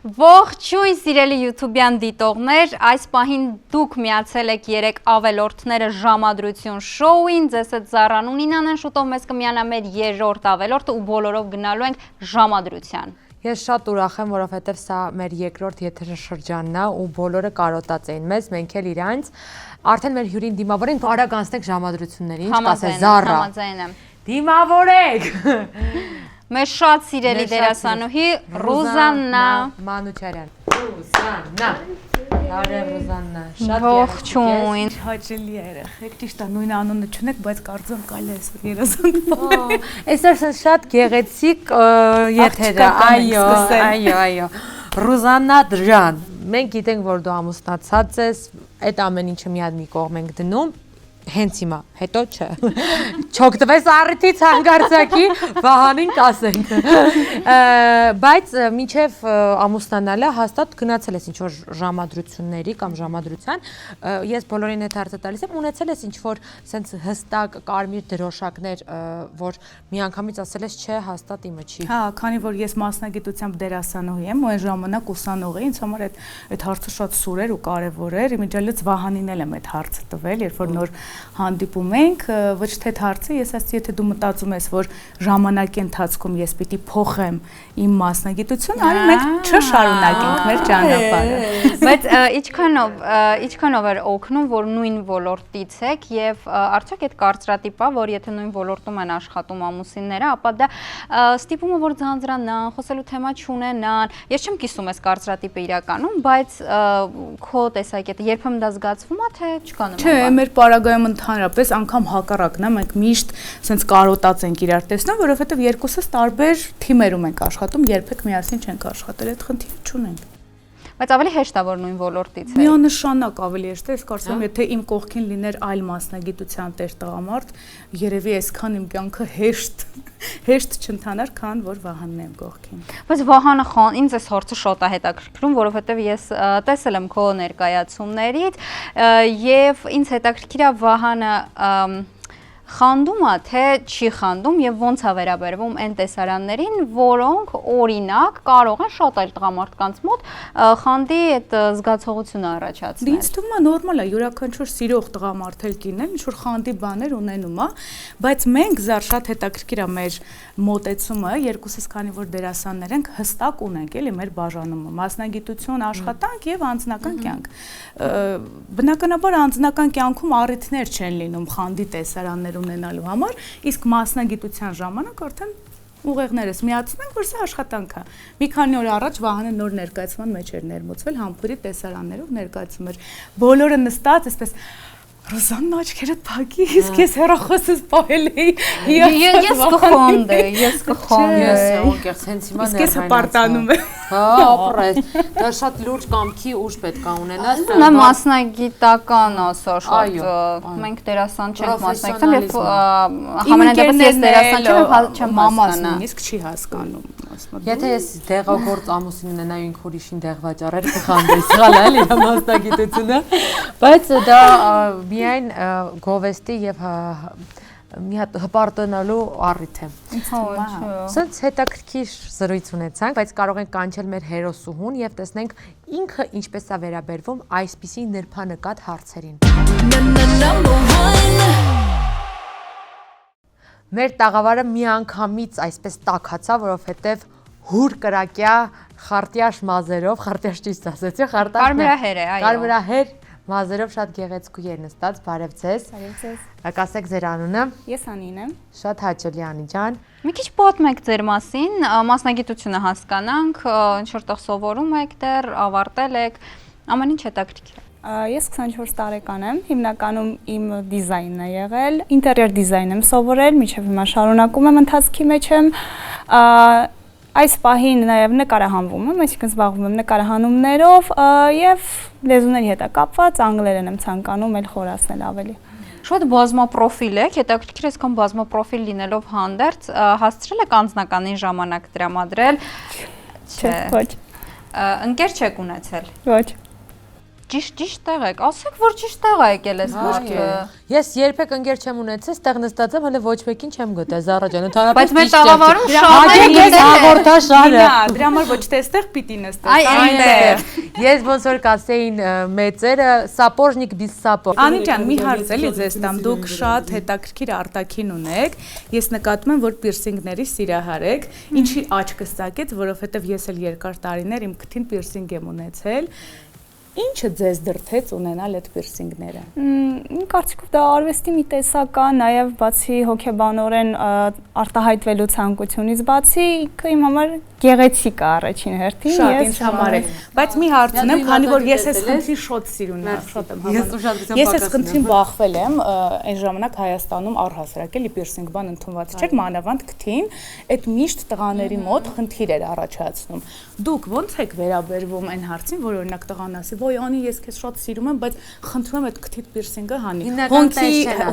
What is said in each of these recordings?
Ողջույն սիրելի YouTube-յան դիտողներ, այս պահին դուք միացել եք 3 ավելորդները ժամադրություն շոուին, ձեզ հետ Զառան ու Նինան են, շուտով մեզ կմիանա մեր 3-րդ ավելորդը ու բոլորով գնալու ենք ժամադրության։ Ես շատ ուրախ եմ, որովհետև սա մեր 2-րդ եթերաշրջանն է ու բոլորը կարոտած էին մեզ, մենք էլ իրանց, արդեն մեր հյուրին դիմավորենք, արագ անցնենք ժամադրություններին, ինչ կասես Զառա։ Դիմավորեք։ Մեր շատ սիրելի դերասանուհի Ռուզաննա Մանուչարյան։ Ռուզաննա։ Բարև Ռուզաննա։ Շատ ողջույն։ Հաճելի երեխեք, ճիշտ է, նույն անունը չունեք, բայց կարծում կարելի է այսօր երազանք։ Այսօր շատ գեղեցիկ եթեր է, այո։ Ռուզաննա ջան, մենք գիտենք, որ դու ամուսնացած ես, այդ ամեն ինչը մի հատ մի կողմ ենք դնում, հենց հիմա, հետո չէ, չօգտվես առիթից հանգարցակի, Վահանին կասենք, բայց մինչև ամուսնանալը հաստատ գնացել ես ինչ-որ ժամադրությունների կամ ժամադրության, ես բոլորին հետ հարցը տալիս եմ, ունեցել ես ինչ-որ սենց հստակ կարմիր դրոշակներ, որ միանգամից ասել ես չէ, հաստատ իմը չի։ Հա, քանի որ ես մասնագիտությամբ դերասանուհի եմ ու այն ժամանակ ուսանող էի, ինձ համար այդ հարցը շատ սուր էր ու կարևոր էր, իմիջիալից Վահանին էլ եմ այդ հարցը տվել, երբ որ նոր հանդիպում ենք, ոչ թե հարցը, ես ասացի, եթե դու մտածում ես, որ ժամանակի ընթացքում ես պիտի փոխեմ իմ մասնագիտությունը, արի մենք չշարունակենք մեր ճանապարհը։ Բայց ինչքանով էր օգնում, որ նույն ոլորտից եք եւ արդյոք այդ կարծրատիպը, որ եթե նույն ոլորտում են աշխատում ամուսինները, ապա դա ստիպում է, որ ձանձրանան, խոսելու թեմա չունենան։ Ես չեմ կիսում այս կարծրատիպը իրականում, բայց քո տեսակետը երբեմն դա զգացվում է, թե չկա նման։ Չէ, մեր պարագայում ընդհանրապես անգամ հակառակն է, մենք միշտ սենց կարոտած ենք իրար տեսնում, որովհետև երկուսս տարբեր թիմերում ենք աշխատում, երբեք միասին չենք աշխատել, այդ խնդիրը չունենք։ Բայց ավելի հեշտ է, որ նույն ոլորտից է։ Միանշանակ ավելի հեշտ է, ես կարծում եմ, եթե իմ կողքին լիներ այլ մասնագիտության տեր տղամարդ, երևի այսքան իմ կյանքը հեշտ չընթանար, քան որ Վահանն եմ կողքին։ Բայց Վահանը ինձ այս հարցը շատ է հետաքրքրում, որովհետև ես տեսել եմ քո ներկայացումներից եւ ինձ հետաքրքիր է Վահանը խանդում է, թե չի խանդում եւ ոնց է վերաբերվում այն տեսարաններին, որոնք օրինակ կարող են շատ այլ տղամարդկանց մոտ խանդի այդ զգացողությունը առաջացնել։ Ինձ թվում է նորմալ է, յուրաքանչյուր սիրող տղամարդ էլ կինեն, ինչ որ խանդի բաներ ունենում է, բայց մենք Զար շատ հետաքրքիր է մեր մոտեցումը, երկուսս քանի որ դերասաններ ենք, հստակ ունենք էլի մեր բաժանումը, մասնագիտություն, աշխատանք եւ անձնական կյանք։ Բնականաբար անձնական կյանքում առիթներ չեն լինում խանդի տեսարաններ ունենալու համար, իսկ մասնագիտության ժամանակ արդեն ուղեղներս միացնենք, որ սա աշխատանք է։ Մի քանի օր առաջ Վահանը նոր ներկայացման մեջ էր ներմուծվել, համբուրի տեսարաններով ներկայացում էր։ Բոլորը նստած, այսպես Ռուզաննա աչքերդ փակի, իսկ ես հեռախոսս պահել էի։ Ես կխոնդեի, ես կխոնդեի։ Անկեղծ հենց հիմա Իսկ ես հպարտանում եմ։ Հա, ապրես։ Դա շատ լուրջ կամքի ուժ պետք է ունենաս։ Նա մասնագիտական ասա շատ։ Մենք դերասան չենք մասնագիտական եւ համենայնդեպս ես դերասան չեմ, մամաս նույնիսկ չի հասկանում։ Եթե ես դեղագործ ամուսին ունենայի ինք ուրիշին դեղ վաճառեր կխանդեի, սխալ է էլի մասնագիտությունը, բայց դա միայն գովեստի եւ մի հատ հպարտանալու առիթ է։ Սենց հետաքրքիր զրույց ունեցանք, բայց կարող ենք կանչել մեր հերոսուհուն եւ տեսնենք ինքը ինչպես է վերաբերվում այսպիսի նրբանկատ հարցերին։ Մեր տաղավարը միանգամից այսպես տաքացա, որովհետեւ հուր կրակյա խարտյաշ մազերով, խարտյաշ ճիշտ ասեցի, կարմրահեր է, այո։ Կարմրահեր մազերով շատ գեղեցկուհի էր նստած, բարև ձեզ։ Բարև ձեզ։ Կասեք ձեր անունը։ Ես Անին եմ։ Շատ հաճելի Անի ջան։ Մի քիչ պատմեք ձեր մասին, մասնագիտությունը հասկանանք, ինչ որտեղ սովորում եք դեռ, ավարտել եք, ամեն ինչ հետաքրքիր է։ Ես 24 տարեկան եմ, հիմնականում իմ դիզայնն է եղել, ինտերիեր դիզայն եմ սովորել, մինչև հիմա շարունակում եմ, ընթացքի մեջ եմ։ Այս պահին նաև նկարահանվում եմ, այսինքն զբաղվում եմ նկարահանումներով եւ լեզուների հետ կապված անգլերեն եմ ցանկանում էլ խորացնել ավելի։ Շատ բազմապրոֆիլ եք, հետաքրքիր այսքան բազմապրոֆիլ լինելով հանդերձ, հասցրել եք անձնականին ժամանակ տրամադրել։ Չէ, ոչ։ Ընկեր չեք ունեցել։ Ոչ։ Ճիշտ տեղ եք, ասեք, որ ճիշտ տեղ ա եկել ես մուտքը։ Ես երբեք ընկեր չեմ ունեցել, ստեղ նստած եմ, հələ ոչ մեկին չեմ գտել, Զառա ջան, բայց մեր տաղավարում շահերը դրա համար ոչ թե այստեղ պիտի նստես, այնտեղ։ Ես ոնց որ կասեին մեծերը, սապոժնիկ բիզ սապոր։ Անի ջան, մի հարց էլի ձեզ տամ, դուք շատ հետաքրքիր արտաքին ունեք, ես նկատում եմ, որ պիրսինգների սիրահար եք, ինչի աչքս ծակեց, որովհետև ես էլ երկար տարիներ իմ քթին պիրսինգ եմ ունեցել։ Ինչը ձեզ դրթեց ունենալ այդ պիրսինգները։ Իմ կարծիքով դա արվեստի մի տեսակ է, նաև բացի հոգեբանորեն արտահայտվելու ցանկությունից բացի, ինքը իմ համար գեղեցիկ է առաջին հերթին։ Շատ ինձ համար է, բայց մի հարց ունեմ, քանի որ ես այս խնդրին շատ սիրուն եմ, շատ եմ հավանում։ Ես այս խնդրին բախվել եմ, այն ժամանակ Հայաստանում առհասարակ էլի պիրսինգ բան ընդունված չէր, մանավանդ քթին, այդ միշտ տղաների մոտ խնդիր էր առաջացնում։ Դուք ո՞նց եք վերաբերվում այն հարցին, որ օրինակ տղան ասի, «Ոյ անի, ես քեզ շատ սիրում եմ, բայց խնդրում եմ այդ քթիդ պիրսինգը հանի»։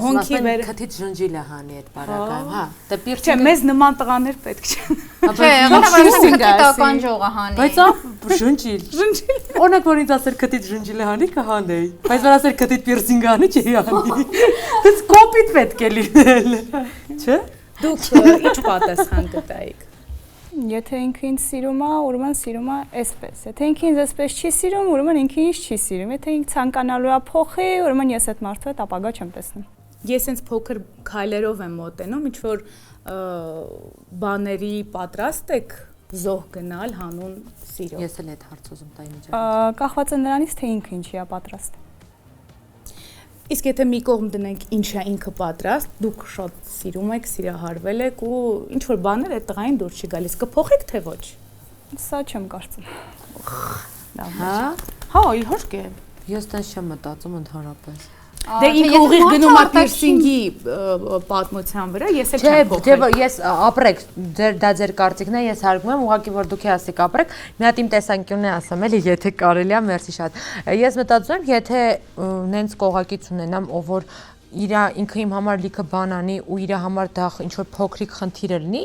Հոնքի վեր քթիդ ժնջիլը հանի այդ բարակայում, հա։ Դա Չէ, պիրսինգը մեզ նման տղաներ պետք չեն։ Չէ, քթի տականջողը հանի։ Բայց ժնջիլ։ Օրինակ որ ինձ ասեր քթիդ ժնջիլը հանի կհանեի, բայց որ ասեր քթիդ պիրսինգը հանի չի հանի։ Դες կոպիտ պետք է լինել։ Չէ։ Դուք ինչ պատասխան կտայիք։ Եթե ինքը ինձ սիրում է, ուրեմն սիրում է այսպես։ Եթե ինքը ինձ այսպես չի սիրում, ուրեմն ինքը ինձ չի սիրում։ Եթե ինքը ցանկանալու է փոխի, ուրեմն ես այդ մարդու հետ ապագա չեմ տեսնում։ Ես ինձ փոքր քայլերով եմ մոտենում, ինչ որ բաների պատրաստ եք զոհ գնալ հանուն սիրո։ Ես էլ այդ հարց ուզում տայի միջակայքում։ Կախված է նրանից, թե ինքը ինչի է պատրաստ։ Իսկ եթե մի կողմ դնենք ինչ է ինքը պատրաստ, դուք շատ սիրում եք, սիրահարվել եք ու ինչ որ բաներ այդ տղային դուր չի գալիս, կփոխեք թե ոչ։ Սա չեմ կարծում։ Հա։ Հա, իհարկե։ Ես տես չեմ մտածում ընդհանրապես։ Դե ինքը ուղիղ գնում է պիրսինգի պատմության վրա, ես էլ չեմ փոխել։ Չէ, ես ապրեք, դա ձեր կարծիքն է, ես հարգում եմ, ուղղակի որ դուք ասեք ապրեք, մի հատ իմ տեսանկյունն է ասեմ, էլի, եթե կարելի է, մերսի շատ։ Ես մտածում եմ, եթե նենց կողակից ունենամ, ով որ ինքը իմ համար լիքը բան անի ու իր համար դա ինչ որ փոքրիկ խնդիր լինի,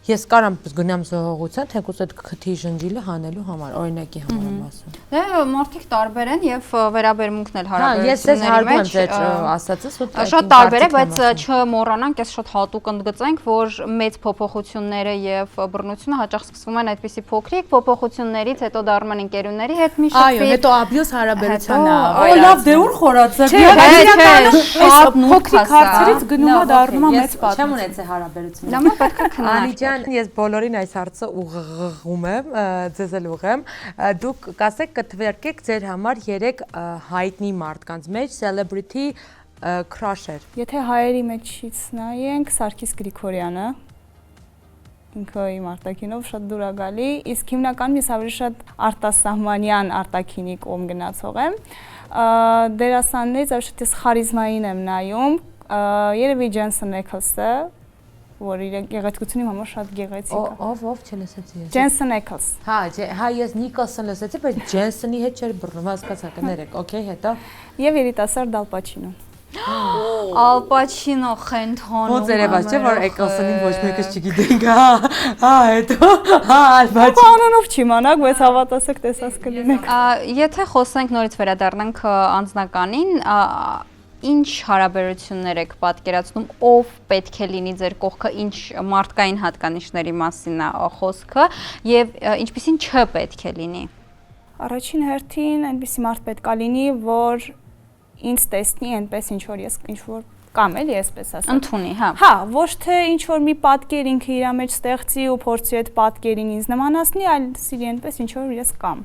ես կարամ գնամ զոհողության, թեկուզ այդ քթի ժնջիլը հանելու համար, օրինակի համար եմ ասում։ Դե մարդիկ տարբեր են եւ վերաբերմունքն էլ հարաբերեն, Ես բոլորին այս հարցը ուղղում եմ, ձեզ էլ ուղղեմ, դուք կասեք կթվարկեք ձեր համար 3 հայտնի մարդկանց մեջ celebrity crush-եր։ Եթե հայերի մեջից նայենք Սարգիս Գրիգորյանը, ինքը իմ արտաքինով շատ դուր է գալի, իսկ հիմնականում ես ավելի շատ արտասահմանյան արտաքինի կողմ գնացող եմ։ Դերասաններից ավելի շատ ես խարիզմային եմ նայում, երևի Ջենսեն Էքլսը, որ իր գեղեցկությունի համար շատ գեղեցիկ է։ Ով չլսեցի ես։ Ջենսեն Էքլս։ Հա, ես Նիկոլսոն լսեցի, բայց Ջենսոնի հետ չէր բռնում, հասկացա, կներեք, օքեյ, հետո։ Եվ երիտասարդ Ալ Պաչինո։ Ալ Պաչինո խենթանում։ Ոնց երևաց չէ, որ Էքլսոնին ոչ մեկս չգիտենք, հետո, Ալ Պաչինո։ Բանանով չիմանաք, բայց հավատացեք տեսած կլինեք։ Եթե խոսենք նորից վերադառնանք անձնականին, ինչ հարաբերություններ եք պատկերացնում, ով պետք է լինի ձեր կողքը, ինչ մարդկային հատկանիշների մասին է խոսքը եւ ինչպիսին չպետք է լինի։ Առաջին հերթին այնպիսի մարդ պետք է լինի, որ ինձ տեսնի այնպես ինչ որ ես ինչ որ կամ էլի այսպես ասած։ Ընդունի, հա։ Հա, ոչ թե ինչ որ մի պատկեր ինքը իր մեջ ստեղծի ու փորձի այդ պատկերին ինձ նմանացնի, այլ սիրի այնպես ինչ որ ես կամ։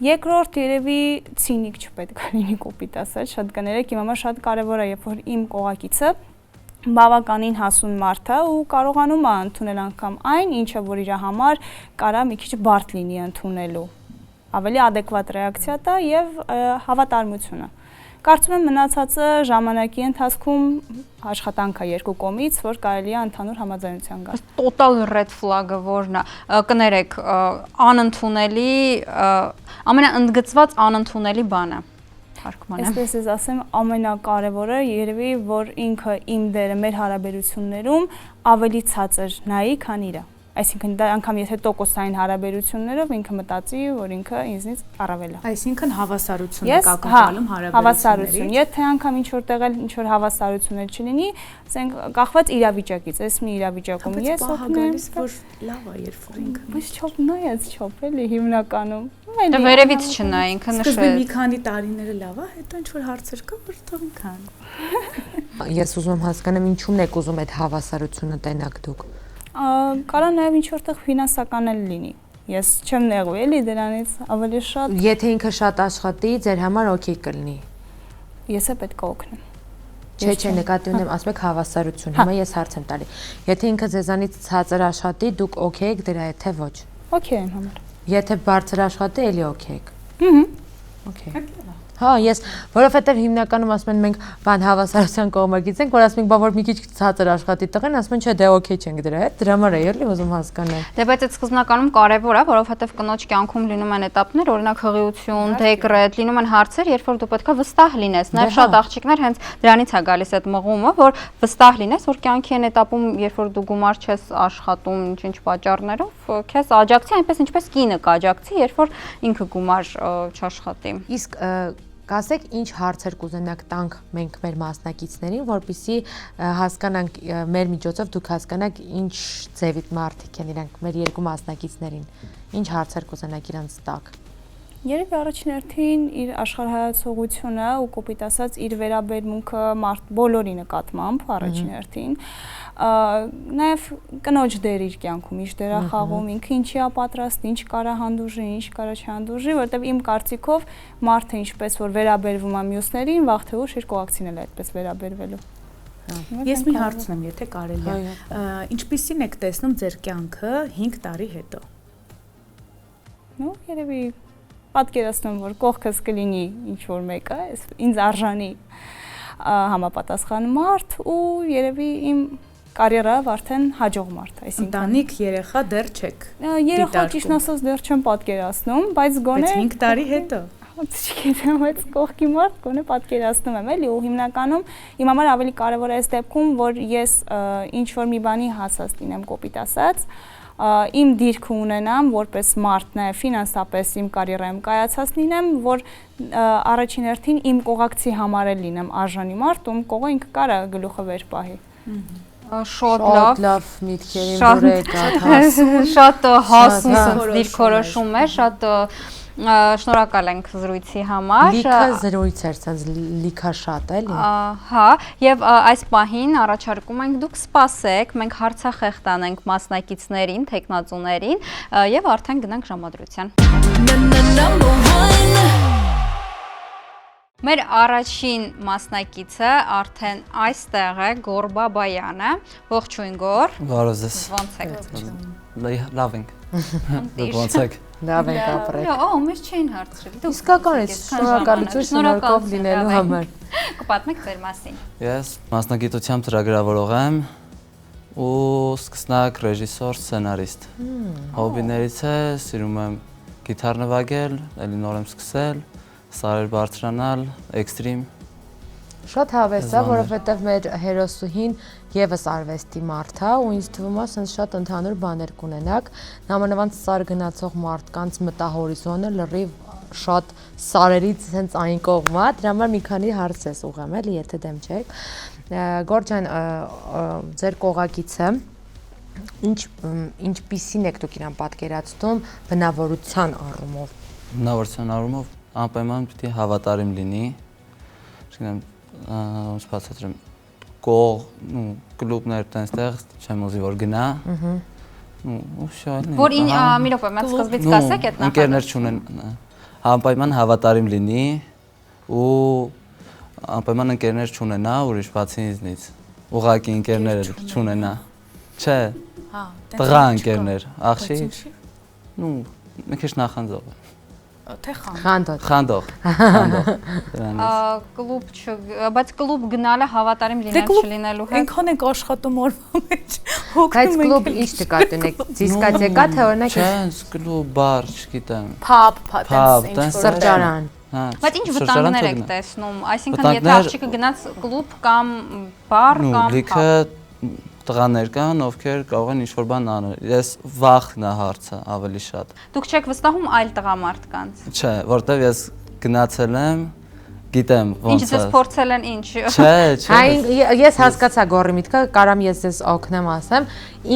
Երկրորդ երևի ցինիկ չպետք է լինի, կոպիտ ասած, շատ կներեք, իմ համար շատ կարևոր է, երբ որ իմ կողակիցը բավականին հասուն մարդ է ու կարողանում է ընդունել անգամ այն, ինչը որ իր համար կարա մի քիչ բարդ լինի ընդունելու։ Ավելի adekvat ռեակցիա տա եւ հավատարմությունը։ Կարծում եմ մնացածը ժամանակի ընթացքում աշխատանք է երկու կողմից, որ կարելի է ընդհանուր համաձայնության գալ։ Total red flag-ը որն է, կներեք, անընդունելի, ամենաընդգծված անընդունելի բանը։ Թարգմանեմ։ Այսպես ես ասեմ, ամենակարևորը երևի, որ ինքը իմ դերը մեր հարաբերություններում ավելի ցածր նայի, քան իրը։ Այսինքն դա անգամ եթե տոկոսային հարաբերություններով ինքը մտածի, որ ինքը ինձնից առավել է։ Այսինքն հավասարություն է կակնկալում հարաբերությունների։ Հավասարություն։ Եթե անգամ ինչ որտեղ էլ ինչ որ հավասարություններ չլինի, ասենք կախված իրավիճակից, այս մի իրավիճակում ես օգնեմ, որ լավ է, երբ որ ինքը բայց չոփ նայած չոփ էլի հիմնականում։ Դա վերևից չնա, ինքը նշել։ Սկզբում մի քանի տարիները լավ է, հետո ինչ որ հարցեր կա, որ թող ինքան։ Ես ուզում եմ հասկանամ ինչու՞մն եք ուզում այդ հավասարությունը տենակ դուք։ Կարա նաև ինչ որտեղ ֆինանսական էլ լինի։ Ես չեմ նեղու էլի դրանից ավելի շատ։ Եթե ինքը շատ աշխատի, ձեր համար օքեյ կլինի։ Ես է պետք է օգնեմ։ Չէ, նկատի ունեմ, ասում եք հավասարություն։ Հիմա ես հարց եմ տալի։ Եթե ինքը ձեզանից ցածր աշխատի, դուք օքեյ եք դրա, թե ոչ։ Okay եմ համար։ Եթե բարձր աշխատի, էլի օքեյ եք։ Okay։ Հա, ես, որովհետև հիմնականում ասում են մենք բան հավասարության կողմակից ենք, որ ասում ենք, բա որ մի քիչ ցածր աշխատի տղեն, ասում են, չէ, դե օքեյ չենք դրա հետ, դրա համար է էլի ուզում հասկանալ։ Դե բայց այդ սկզբնականում կարևոր է, որովհետև կնոջ կյանքում լինում են էտապներ, օրինակ հղիություն, դեկրետ, լինում են հարցեր, երբ որ դու պետքա վստահ լինես։ Նաև շատ աղջիկներ հենց դրանից է գալիս այդ մղումը, որ վստահ լինես, որ կյանքի այն էտապում, երբ որ դու գումար չես աշխատում, ինչ-ինչ պատճառներով, քեզ աջակցի, այնպես ինչպես կինը կաջակցի, երբ որ ինքը գումար չաշխատի։ Իսկ կասեք ինչ հարցեր կուզենաք տանք մենք մեր մասնակիցներին, որպեսզի հասկանանք մեր միջոցով դուք հասկանաք ինչ ձևի մարդիկ են իրանք մեր երկու մասնակիցներին, ինչ հարցեր կուզենաք իրանց տակ։ Երևի առաջին հերթին իր աշխարհայացողությունը ու կոպիտ ասած իր վերաբերմունքը մարդ բոլորի նկատմամբ առաջին հերթին նաև կնոջ դեր իր կյանքում ինչ դեր է խաղում, ինքը ինչի է պատրաստ, ինչ կարա հանդուրժի, ինչ կարա չհանդուրժի, որտեղ իմ կարծիքով մարդը ինչպես որ վերաբերվում է մյուսներին, վաղ թե ուշ իր կողակցին էլ այդպես վերաբերվելու։ Ես մի հարց ունեմ, եթե կարելի է։ Ինչպիսին եք տեսնում ձեր կյանքը 5 տարի հետո։ Ну, երևի պատկերացնում որ կողքս կլինի ինչ որ մեկը, ինձ արժանի համապատասխան մարդ ու երևի իմ կարիերայով արդեն հաջող մարդ, այսինքն ընտանիք, երեխա դեռ չեք։ Երեխա ճիշտ ասած դեռ չեմ պատկերացնում, բայց գոնե 5 տարի հետո։ Չգիտեմ, բայց կողքի մարդ գոնե պատկերացնում եմ էլի ու հիմնականում իմ համար ավելի կարևոր է այս դեպքում, որ ես ինչ որ մի բանի հասած լինեմ կոպիտ ասած, իմ դիրքը ունենամ որպես մարդ նաև ֆինանսապես իմ կարիերայում կայացած լինեմ, որ առաջին հերթին իմ կողակցի համար էլ լինեմ արժանի մարդ, ում կողը ինքը կարա գլուխը վեր պահի։ Շատ լավ միտքերին որ եկաք, շատ հասուն դիրքորոշում է, շատ շնորհակալ ենք զրույցի համար։ Լիքը զրույց էր, ցած լիքա շատ էլի։ Հա, եւ այս պահին առաջարկում ենք դուք սպասեք, մենք հարցախեղ տանենք մասնակիցներին, տեխնացուներին եւ արդեն գնանք ժամադրության։ Մեր առաջին մասնակիցը արդեն այստեղ է, Գոր Բաբայանը, ողջույն Գոր։ Բարոզես։ Ոնց եք։ Լավ ենք։ Ոնց եք։ Լավ ենք ապրել։ Օ, մեզ չէին հարցրել։ Դուք իսկական է, շնորհակալություն շնորհքով լինելու համար։ Կպատմեք ձեր մասին։ Ես մասնագիտությամբ ծրագրավորող եմ ու սկսնակ ռեժիսոր, սցենարիստ։ Հոբիներից է, սիրում եմ գիտար նվագել, էլի նոր եմ սկսել, սարեր բարձրանալ, էքստրիմ։ Շատ հավես է, որովհետև մեր հերոսուհին եւս արվեստի մարդ է ու ինձ թվում է, ասես շատ ընդհանուր բաներ կունենաք, նամանավանդ սար գնացող մարդկանց մտահորիզոնը լրիվ շատ սարերից հենց այն կողմը, դրա համար մի քանի հարց ես ուղղեմ, էլի, եթե դեմ չեք։ Գոր ջան, ձեր կողակիցը ինչպիսին եք դուք իրան պատկերացնում բնավորության առումով։ Բնավորության առումով անպայման պիտի հավատարիմ լինի։ Չգիտեմ, ոնց բացատրեմ, կլուբներ տենստեղ չեմ ուզի որ գնա։ Ու շոյն։ Որ մի րոպե, մենք սկզբից կասեք այդ նախ։ Ընկերներ չունեն, անպայման հավատարիմ լինի ու անպայման ընկերներ չունենա ուրիշ բացի ինձնից։ Ուղղակի ընկերներ չունենա։ Չէ։ Հա, տղա ընկերներ, աղջիկ։ Ну, մի քիչ նախանձող է։ Թե խանդող։ Խանդող։ Կլուբ բայց կլուբ գնալը հավատարիմ լինել չլինելու հետ։ Այնքան ենք աշխատում օրվա մեջ։ Բայց կլուբ ինչ նկատի ունեք, դիսկոտեկա թե օրինակ։ Չէ, կլուբ, բար, չգիտեմ։ Փաբ, Սրճարան։ Բայց ինչ վտանգներ եք տեսնում, այսինքն եթե աղջիկը գնաց կլուբ կամ բար կամ լիքը տղաներ կան, ովքեր կարող են ինչ-որ բան անել։ Ես վախն է հարցը ավելի շատ։ Դուք չեք վստահում այլ տղամարդկանց։ Չէ, որտեվ ես գնացել եմ, գիտեմ ոնց է։ Ինչ դες փորձել են ինչ։ Չէ, չէ։ Այն ես հասկացա Գորի միտքը, կարամ ես ձեզ օգնեմ ասեմ,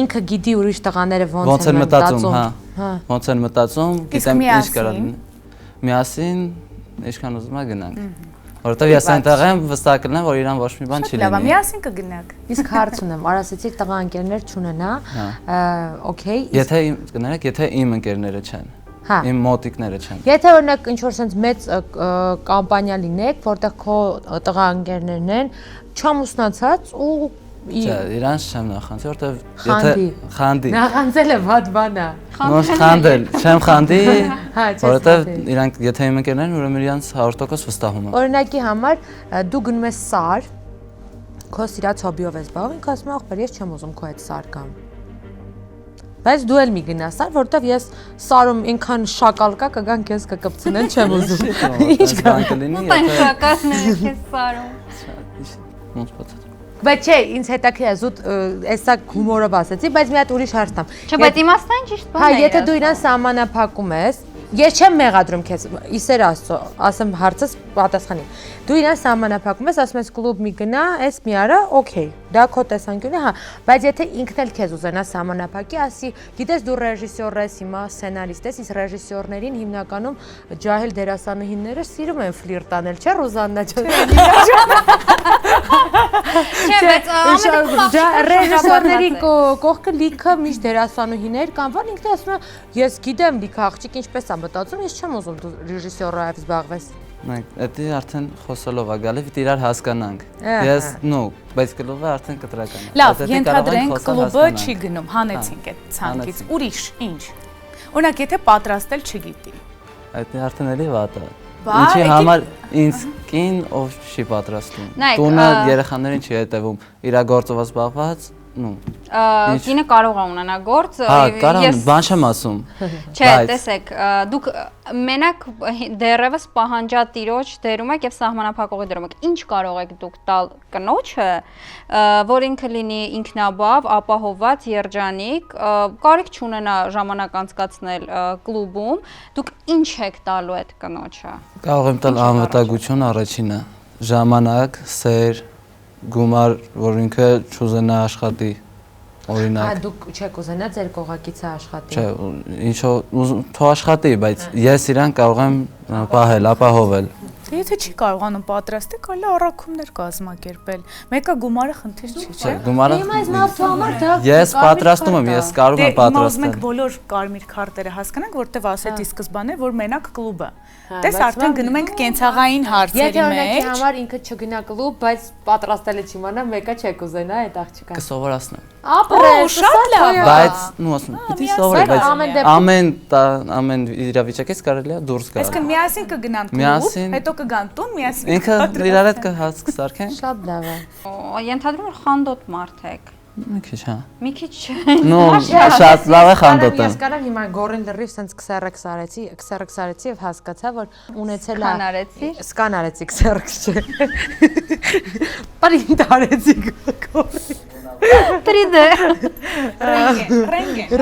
ինքը գիտի ուրիշ տղաները ոնց են մտածում, հա։ Ոնց են մտածում, գիտեմ ինչ կարա լինի։ Միասին ինչքան ուզում ա գնանք։ Որտեվ ես այնտեղ եմ վստահ կլինեմ, որ իրան ոչ մի բան չի Լավ, լինի։ միասին կգնաք։ Իսկ հարց ունեմ, արասեցիք տղա ընկերներ չունենա, օքեյ։ Եթե կներեք, եթե իմ ընկերները չեն, Հա։ իմ մոտիկները չեն։ Եթե օրինակ ինչ որ sense մեծ կամպանիա լինեք, որտեղ քո տղա ընկերներն են, չամուսնացած ու Չէ, իրանց չեմ նախանցի, որտեվ Խանդի։ եթե խանդի։ նախանձելը վատ բան է։ Նոր խանդել, չեմ խանդի, Հա, չես որովհետև խանդի։ իրանք եթե իմ ընկերներն են, ուրեմն իրանց 100% վստահում եմ։ Օրինակի համար դու գնում ես սար, քո սիրած հոբիով ես զբաղվում, ինքը ասում է ախպեր, ես չեմ ուզում քո այդ սար կամ։ Բայց դու էլ մի գնաս սար, որտեվ ես սարում ինքան շակալ կա, կգան քեզ կկպցնեն, չեմ ուզում։ Ինչ բան կլինի, Այն եթե շակացները քեզ սարում։ ոնց բացա։ Բայց չէ, ինձ հետաքրքիր է զուտ էսա հումորով ասեցի, բայց մի հատ ուրիշ հարց տամ։ Չէ, բայց իմաստային ճիշտ բան Հա, է։ եթե դու իրան սահմանափակում ես, ես չեմ մեղադրում քեզ, իսեր Աստծո, ասեմ հարցս պատասխանի։ Դու իրան սահմանափակում ես, ասում ես կլուբ մի գնա, էս մի արա, օքեյ, դա քո տեսանկյունն է, հա, բայց եթե ինքն էլ քեզ ուզենա սահմանափակի, ասի, գիտես դու ռեժիսոր ես, հիմա սցենարիստ ես, իսկ ռեժիսորներին հիմնականում ջահել դերասանուհիները սիրում են ֆլիրտ անել, չէ՞ Ռուզաննա ջան։ Չէ, բայց ռեժիսորների կողքը լիքը միշտ դերասանուհիներ կամ բան ինքն ասում է ես գիտեմ լիքը աղջիկ ինչպես է մտածում ես չեմ ուզում դու ռեժիսորով զբաղվես Մենք դա արդեն խոսելով ա գալի, պիտի իրար հասկանանք։ Ահա։ Ես նո, բայց կլուբը արդեն կտրական է։ Լավ, Բայց եթե կարող ենք ենթադրենք խոսալ, կլուբը հասկանանք։ չի գնում, հանեցինք այդ ցանկից։ հանեցինք։ Ուրիշ, ինչ։ Օրինակ, եթե պատրաստել չգիտի։ Այդ արդեն էլի վատ է։ Բա, Ինչի եկեք- համար ինձ կին ով չի պատրաստում։ Նայեք, Տունը երեխաներին չի հետևում։ Իրա գործով զբաղված, նո։ Կինը կարող է ունենալ գործ, Հա, կարան, բան չեմ ասում։ Չէ, տեսեք, դուք մենակ դեռևս պահանջատիրոջ դերում եք եւ սահմանափակողի դերում եք։ Ինչ կարող եք դուք տալ կնոջը, որ ինքը լինի ինքնաբավ, ապահոված, երջանիկ, կարիք չունենա ժամանակ անցկացնել կլուբում, դուք ինչ եք տալու այդ կնոջը։ Կարող եմ տալ անվտանգություն առաջինը, ժամանակ, սեր, գումար, որ ինքը չուզենա աշխատի, օրինակ։ դուք չեք ուզենա ձեր կողակիցը աշխատի Չէ, ինչո թող աշխատի, բայց ես իրան կարող եմ պահել, ապահովել։ Դե եթե չի կարողանում պատրաստել, կարելի է առաքումներ կազմակերպել։ Մեկը գումարը խնդիր չի, Չէ, չէ՞։ գումարը Հիմա այս մարդու համար դա ես պատրաստում եմ, ես կարող Դե եմ հիմա ուզում ենք պատրաստել։ բոլոր կարմիր քարտերը հասկանանք, որտեվ ասեցի սկզբանե, որ մենակ կլուբը։ Հա, Տես բայց արդեն գնում ենք կենցաղային հարցերի Եթե օրինակի մեջ։ համար ինքը չգնա կլուբ, բայց պատրաստել է չիմանա, մեկը չեք ուզենա այդ աղջիկը։ Կսովորացնեմ։ Օ, շատ լավ։ Բայց նու ասում, պիտի սովորի, բայց ամեն դեպքում- ամեն իրավիճակից կարելի է դուրս գալ։ Այսինքն միասին կգնան կլուբ, Միասին- հետո կգան տուն, միասին։ Ինքը իրար հետ կհասկսարքեն։ Շատ լավ է։ Ենթադրում որ խանդոտ մարդ եք։ Մի քիչ, հա։ Մի քիչ Նո, շատ լավ է խանդոտը։ Ես կարամ հիմա գորին լրիվ sense քսերք սարեցի եւ հասկացա որ ունեցել է Սկանարեցի։ Սկանարեցի քսերք չէ։ Պարին տարեցի գորի։ 3D։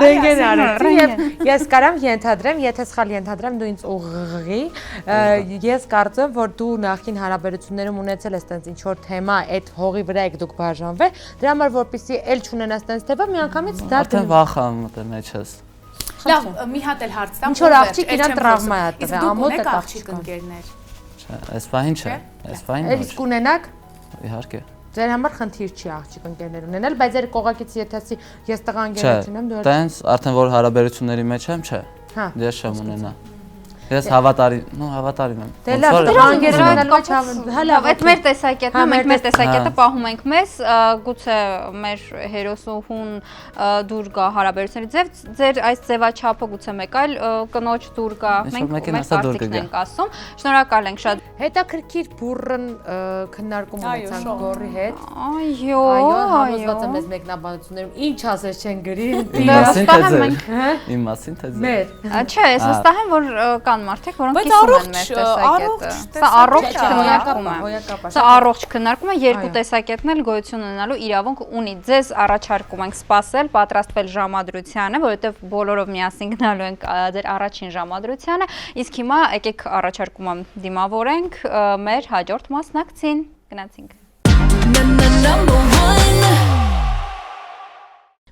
Ռենգեն արեցի եւ ես կարամ ենթադրեմ, եթե սխալ ենթադրեմ դու ինձ ուղղի, ես կարծում որ դու նախին հարաբերություններում ունեցել ես տենց ինչ որ թեմա, այդ հողի վրա եք դուք բաժանվել, դրա համար որպեսզի էլ չունենաս տենց թեմա, միանգամից դա Արդեն վախ ա մտել մեջս։ Լավ, մի հատ էլ հարց տամ։ Ինչ որ աղջիկ իրան տրավմա է տվել, ամոթ է աղջիկ ընկերներ։ Չէ, այս պահին չէ, այս պահին Էլ իսկ ունենակ իհարկե։ ձեր համար խնդիր չի աղջիկ ընկերներ ունենալ, բայց ձեր կողակից եթեսի ես տղա Չէ, ընկերներ չունեմ, դու տենց արդեն որ հարաբերությունների մեջ եմ, չէ։ Հա։ Ես չեմ ունենա։ Ես հավատարիմ եմ։ Դե լավ, Ոնց որ- տղա ընկերներ ունենալու մեջ հա Լավ, այդ մեր տեսակետն Հա, է, մենք մեր տեսակետը Հա։ պահում ենք մեզ, գուցե մեր հերոսուհուն դուր գա հարաբերությունների ձեր այս ձևաչափը գուցե մեկ այլ կնոջ դուր գա, Ինչ-որ մենք մեկին մեր ասա դուր կարծիքն կգա։ ենք ասում, շնորհակալ ենք շատ։ հետաքրքիր բուրըն քննարկում Այո, ունեցանք շոու։ գորի հետ։ Այո, Այո, համոզված եմ ես մեկնաբանություններում ինչ ասես չեն գրի։ Իմ մասին թե վստահ եմ ձեր։ մենք- Իմ մասին թե ձեր։ Մեր Չէ, ես վստահ եմ որ կան կան մարդիկ, որոնք կիսում են մեր տեսակետը։ Սա առողջ քննարկում է։ Սա առողջ քննարկում է, երկու տեսակետն էլ գոյություն ունենալու իրավունք ունի։ Ձեզ առաջարկում ենք սպասել, պատրաստվել ժամադրությանը, որովհետև բոլորով միասին գնալու ենք ձեր առաջին ժամադրությանը, իսկ հիմա եկեք առաջարկումը դիմավորենք մեր հաջորդ մասնակցին։ Գնացինք։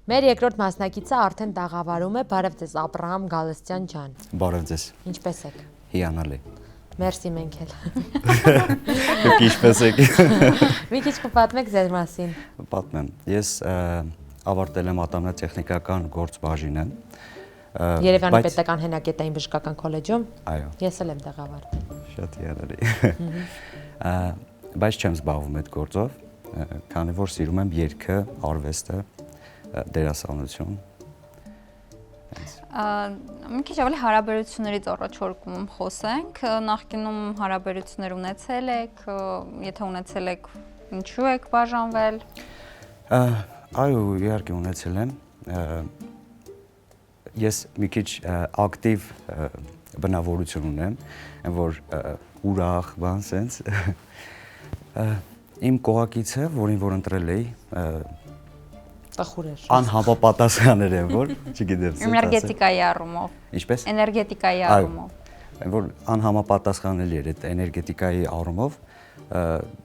Մեր երկրորդ մասնակիցը արդեն տաղավարում է, բարև ձեզ Աբրահամ Գալստյան ջան։ Բարև ձեզ։ Ինչպե՞ս եք։ Հիանալի։ Մերսի մենք էլ։ Դուք ինչպե՞ս եք։ Մի քիչ կպատմեք ձեր մասին։ Պատմեմ։ Ես ավարտել եմ ատոմատեխնիկական գործ բաժինը։ Երևանի պետական հենակետային բժշկական քոլեջում։ Այո։ Ես էլ եմ տաղավարում։ Շատ հիանալի։ Բայց չեմ զբաղվում այդ գործով, քանի որ սիրում եմ երգը, արվեստը, դերասանություն։ Մի քիչ ավելի հարաբերություններից առաջարկում խոսենք, նախկինում հարաբերություններ ունեցել եք, եթե ունեցել եք, ինչու եք բաժանվել։ Այո, իհարկե ունեցել եմ։ Ես մի քիչ ակտիվ բնավորություն ունեմ, որ ուրախ, բան սենց։ Իմ կողակիցը, որին որ ընտրել էի, Տխուր էր։ անհամապատասխաներ են, որ չգիտեմ սենց ասել։ Էներգետիկայի առումով։ Ինչպես։ Էներգետիկայի առումով։ Որ անհամապատասխանելի էր այդ էներգետիկայի առումով,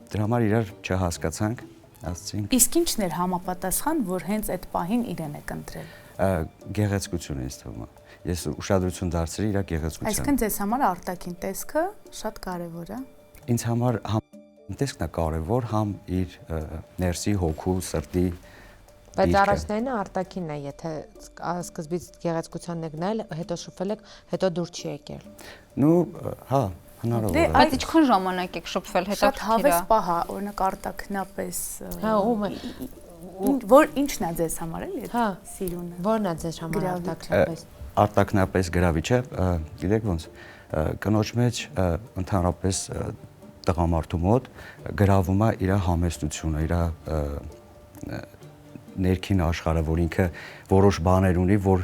դրա համար իրար չհասկացանք, ասացինք։ Իսկ ինչն էր համապատասխան, որ հենց այդ պահին իրեն եք ընտրել։ Գեղեցկությունը ինձ թվում է։ Ես ուշադրություն դարձրի իր գեղեցկությանը։ Այսինքն ձեզ համար արտաքին տեսքը շատ կարևոր է։ Ինձ համար համ տեսքն է կարևոր, համ իր ներսի հոգու, սրտի։ Բայց առաջնայինը արտաքինն է, եթե սկզբից գեղեցկությանն եք նայել, հետո շփվել եք, հետո դուր չի եկել։ Ну, հա, հնարավոր է։ Բայց ինչքան ժամանակ եք շփվել, Շատ հետաքրքիր է։ հավես պահ է, օրինակ արտաքնապես։ Հա, ում է։ Որ ինչն է ձեզ համար էլի, Հա, սիրունը։ որն է ձեզ համար արտաքնապես։ Արտաքնապես գրավիչ է, գիտեք ոնց, կնոջ մեջ ընդհանրապես տղամարդու մոտ գրավում է իր համեստությունը, իր ներքին աշխարհը, որ ինքը որոշ բաներ ունի, որ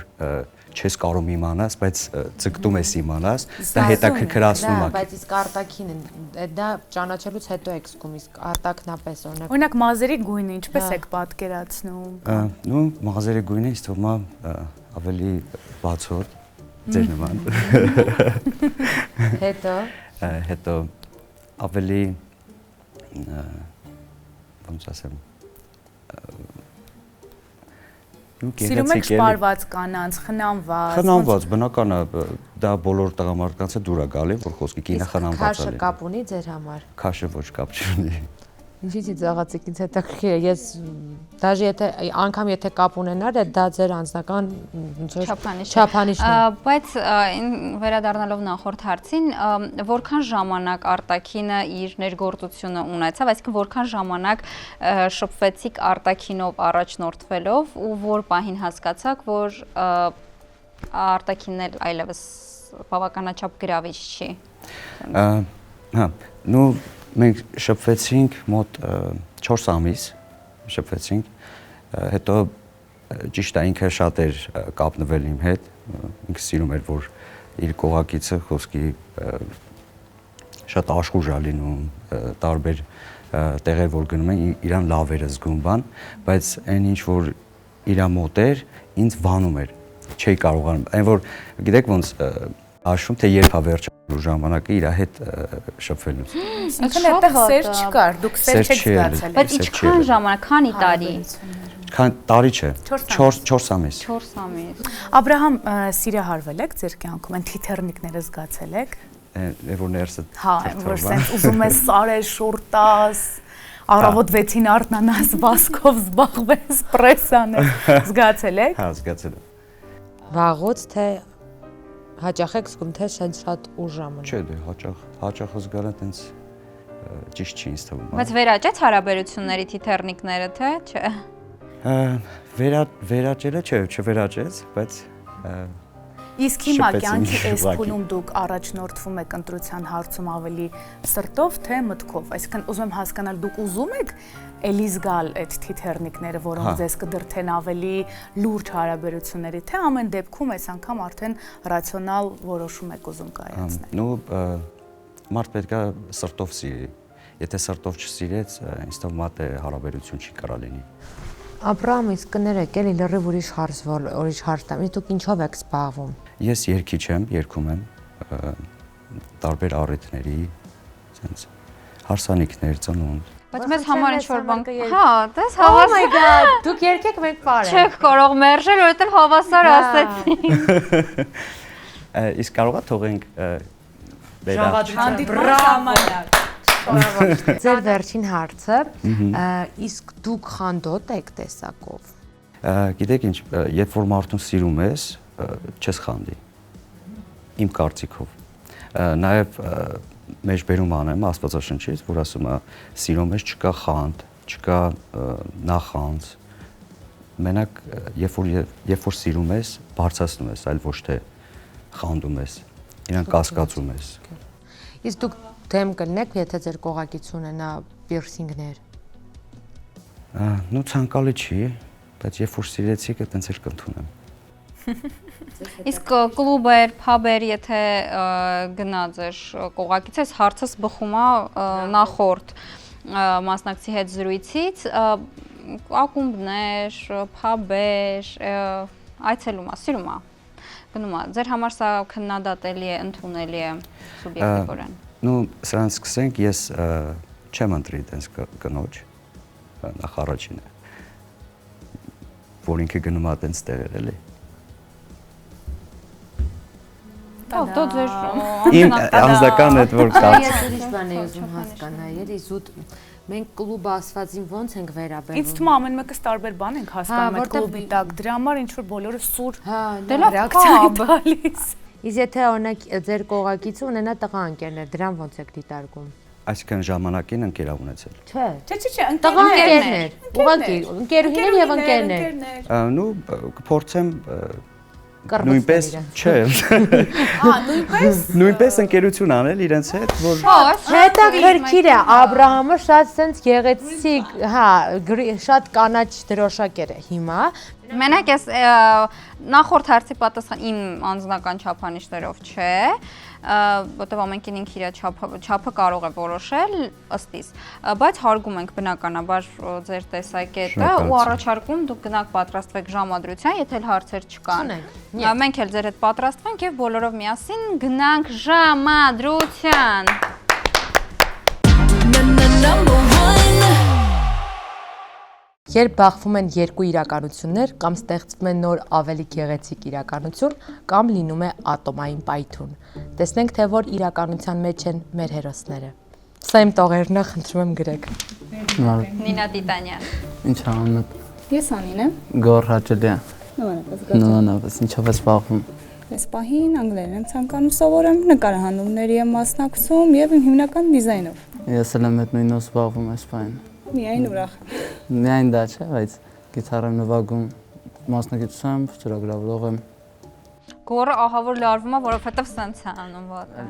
չես կարող իմանաս, բայց ցկտում ես իմանաս, դա հետաքրքրացնում է։ Բայց իսկ արտաքինը դա ճանաչելուց հետո եք զգում, իսկ արտաքնապես օրինակ։ Օրինակ մազերի գույնը ինչպես եք պատկերացնում։ Ну, մազերի գույնը ինձ թվում է ավելի բացօդ, ձեր նման։ Հետո ավելի ոնց ասեմ Սիրում եք շպարված կանանց, խնամված։ Խնամված, բնական է, դա բոլոր տղամարդկանց է դուր է գալի, որ խոսքի կինը խնամված է։ Քաշը կապ ունի ձեր համար։ Քաշը ոչ կապ չունի։ Ինչի՞ ծաղացիկից հետաքրքիր է, ես դաժե եթե անգամ եթե կապ ունենար, դա ձեր անձնական չափանիշն է։ Բայց վերադառնալով նախորդ հարցին, որքան ժամանակ արտաքինը իր ներգործությունը ունեցավ, այսինքն որքան ժամանակ շփվեցիք արտաքինով առաջնորդվելով ու որ պահին հասկացաք, որ արտաքինն էլ այլևս բավականաչափ գրավիչ չի։ Հա, ну մենք շփվեցինք մոտ 4 ամիս, շփվեցինք, հետո ճիշտ է ինքը շատ էր կապնվել իմ հետ, ինքը սիրում էր, որ իր կողակիցը խոսքի շատ աշխուժ է լինում, տարբեր տեղեր որ գնում են, իրան լավ էր զգում բան, բայց այն ինչ որ իրա մոտ էր, ինձ վանում էր, չէի կարողանում, այն որ գիտեք ոնց հաշվում թե երբ է վերջանալու ժամանակը իր հետ շփվելուց։ Այսինքն այդտեղ սեր չկար, դուք սեր չեք զգացել։ Բայց ինչքան ժամանակ, քանի տարի։ Քան տարի չէ, 4 ամիս։ 4 ամիս։ Աբրահամ, սիրահարվել եք ձեր կյանքում, այն թիթեռնիկները զգացել եք։ Որ ներսը Հա, որ սենց ուզում ես սարեր շորտաս, առավոտ 6-ին արթնանաս, վազքով զբաղվես, պրես անես, զգացել եք։ Հա, զգացել եմ։ Վաղուց թե հաճախ եք զգում, թե շատ ուժ է մնում։ Չէ, դե հաճախ զգալը տենց ճիշտ չի ինձ թվում։ Բայց վերաճեց հարաբերությունների թիթեռնիկները, թե չէ։ Վերաճելը չէ, չվերաճեց, բայց Իսկ հիմա շփվեցին կյանքի այս ուղղակի։ փուլում դուք առաջնորդվում եք ընտրության հարցում ավելի սրտով, թե մտքով։ Այսինքն ուզում եմ հասկանալ, դուք ուզում եք էլի զգալ այդ թիթեռնիկները, որոնք Հա։ ձեզ կդրթեն ավելի լուրջ հարաբերությունների, թե ամեն դեպքում այս անգամ արդեն ռացիոնալ որոշում եք ուզում կայացնել։ Նու մարդ պետք է սրտով սիրի։ Եթե սրտով չսիրեց, ինձ թվում է թե հարաբերություն չի կարա լինի։ Աբրահամ, իսկ կներեք, էլի լրիվ ուրիշ հարց տամ։ Դուք ինչով եք զբաղվում։ Ես երգիչ եմ, երգում եմ տարբեր առիթների, sense հարսանիքներ, ծնունդ։ Բայց մեզ համար ինչ որ բան։ Հա, Հա, դες Oh my հավասար god, դուք երկեք մենք բարենք։ չեք կարող մերժել, որովհետև հավասար ասեցի։ Իսկ կարողա թողենք Ձեր վերջին հարցը, իսկ դուք խանդոտ եք տեսակով։ Գիտեք ինչ, երբ որ մարդուն սիրում ես, չես խանդի։ Իմ կարծիքով։ Նաև մեջբերում անեմ Աստվածաշնչից, որ ասում է սիրում ես չկա խանդ, չկա նախանձ։ Մենակ երբ որ սիրում ես, բարձրացնում ես, այլ ոչ թե խանդում ես, իրան կասկածում ես։ Իսկ դուք դեմ կլինեք, եթե ձեր կողակից ունենա պիրսինգներ։ Նու ցանկալի չի, բայց երբ որ սիրեցիք, այտենց էլ կընդունեմ։ Իսկ կլուբեր, փաբեր, եթե գնաց էր կողակից, այս հարցս բխում է նախորդ մասնակցի հետ զրույցից, ակումբներ, փաբեր, այցելում է, սիրում է, գնում է։ Ձեր համար սա քննադատելի է, ընդունելի է սուբյեկտիվորեն։ Նու սրանց սկսենք, ես չեմ ընտրի այտենց կնոջ, նախ առաջինը, որ ինքը գնում է այտենց տեղեր, էլի։ Դո ձեր Իմ անձնական այդ որ կարծիք։ Ես ուրիշ բան եմ ուզում հասկանալ, էլի զուտ մենք կլուբը ասվածին ոնց ենք վերաբերվում։ Ինձ թվում է ամեն մեկս տարբեր բան ենք հասկանում այդ կլուբի տակ։ Դրա համար ինչ որ բոլորը սուր դե լավ ռեակցիա են տալիս։ Իսկ եթե օրինակ ձեր կողակիցը ունենա տղա ընկերներ, դրան ոնց եք դիտարկում։ Այսինքն ժամանակին ընկերավ ունեցել։ Չէ։ Չէ, Տղա ընկերներ, ուղղակի ընկերուհիներ եւ ընկերներ։ Նու կփորձեմ Նույնպես, չէ։ Նույնպես ընկերություն անել իրենց հետ, որ հետաքրքիր է, Աբրահամը շատ sense գեղեցիկ, հա, շատ կանաչ դրոշակեր է հիմա։ Մենակ ես նախորդ հարցի պատասխան իմ անձնական չափանիշներով չէ, որտեղ ամենքին ինքը իր չափը կարող է որոշել ըստ իս, բայց հարգում ենք բնականաբար ձեր տեսակետը ու առաջարկում դուք գնաք պատրաստվեք ժամադրության, եթե հարցեր չկան։ Մենք էլ ձեր հետ պատրաստվենք եւ բոլորով միասին գնանք ժամադրության։ Երբ բախվում են երկու իրականություններ կամ ստեղծվում է նոր ավելի գեղեցիկ իրականություն, կամ լինում է ատոմային պայթյուն։ Տեսնենք, թե որ իրականության մեջ են մեր հերոսները։ Սա իմ տողերն է, խնդրում եմ գրեք։ Նինա Տիտանյան։ Ինչ անունդ։ Ես Անին եմ։ Գոր Հաճելյան։ Նմանապես, ինչով ես զբաղվում։ Այս պահին անգլերեն եմ ցանկանում սովորեմ, նկարահանումների եմ մասնակցում եւ իմ հիմնական դիզայնով։ Ես էլ եմ այդ նույնով զբաղվում այս բանը։ Միայն ուրախ։ Միայն դա չէ, բայց գիտար եմ նվագում, մասնակցությամբ, ծրագրավորող եմ։ Գորը ահա որ լարվում է, որովհետև սենց է անում վատը։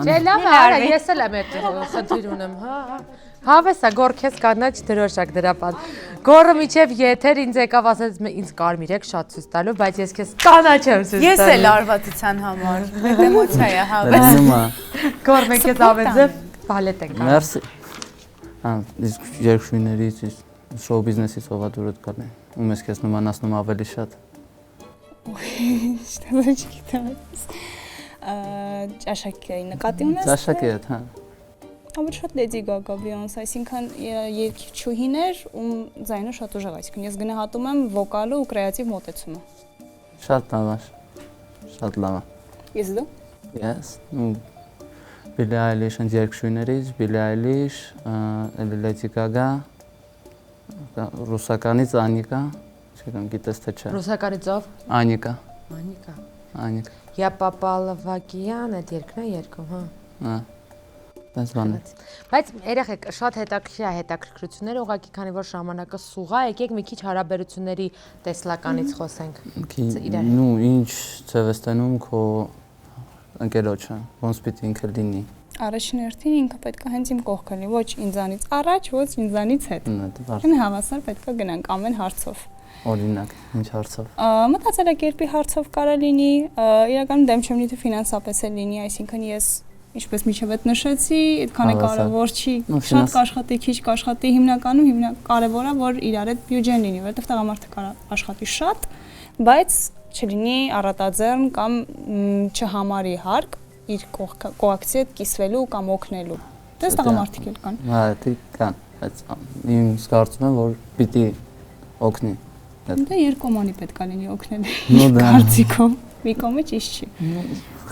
Չէ, լավ է, արա, ես էլ եմ այդ խնդիր ունեմ, հա։ Հավես է, Գոր քեզ կանաչ դրոշակ դրա պատ։ Գորը միջև եթեր ինձ եկավ ասեց ինձ կարմիր եք շատ ցույց տալու, բայց ես քեզ կանաչ եմ ցույց տալու։ Ես էլ արվածության համար, մեծ էմոցիա է հավես։ Լնում է։ Գոր մեկ քեզ ավեձև բալետ ենք։ Մերսի։ Իսկ երկշույներից, շոու բիզնեսից ողա դուրս գալու։ Ու մեզ քեզ նմանացնում ավելի շատ։ Что չգիտեմ։ Ճաշակի նկատի ունես։ Ճաշակի հետ, հա։ Ավելի շատ Lady Gaga, Beyoncé, այսինքն երգիչուհիներ, ում ձայնը շատ ուժեղ, այսինքն ես գնահատում եմ վոկալը ու կրեատիվ մոտեցումը։ Շատ լավ է։ Շատ լավ է։ Ես դու։ Yes, ու Billie Eilish and երգչուհիներից, Billie Eilish, Lady Gaga, ռուսականից Անիկա, չգիտեմ, գիտես թե չէ։ Ռուսականից ով։ Անիկա։ Я попала в океан, այդ երկն է երկում, հա։ Հա։ Տենց բան է։ Բայց երեխեք շատ հետաքրքրություններ ուղղակի քանի որ ժամանակը սուղ է, եկեք մի քիչ հարաբերությունների տեսլականից խոսենք։ Նու ինչ ձև ես տենում քո ընկերոջը, ոնց պիտի ինքը լինի։ Առաջին հերթին ինքը պետք է հենց իմ կողքը լինի, ոչ ինձանից առաջ, ոչ ինձանից հետ։ Այն հավասար պետք է գնանք ամեն հարցով։ Օրինակ, ինչ հարցով։ Մտածելակերպի հարցով կարա լինի, իրականում դեմ չեմ լինի ֆինանսապես էլ լինի, այսինքն ես ինչպես միջև այդ նշեցի, այդքան է կարևոր չի, շատ կաշխատի, քիչ կաշխատի, հիմնականում կարևոր է, որ իրար հետ բյուջեն լինի, որովհետև տղամարդը կարա աշխատի շատ, բայց չլինի առատաձեռն կամ չհամարի հարկ իր կողակցի հետ կիսվելու կամ օգնելու։ Դες տղամարդիկ էլ կան։ Հա, դե կան, բայց իմ զգացում եմ, որ պիտի օգնի։ Դա երկոմանի պետք է լինի օգնել։ Կարծիքով մի կողմը ճիշտ չի։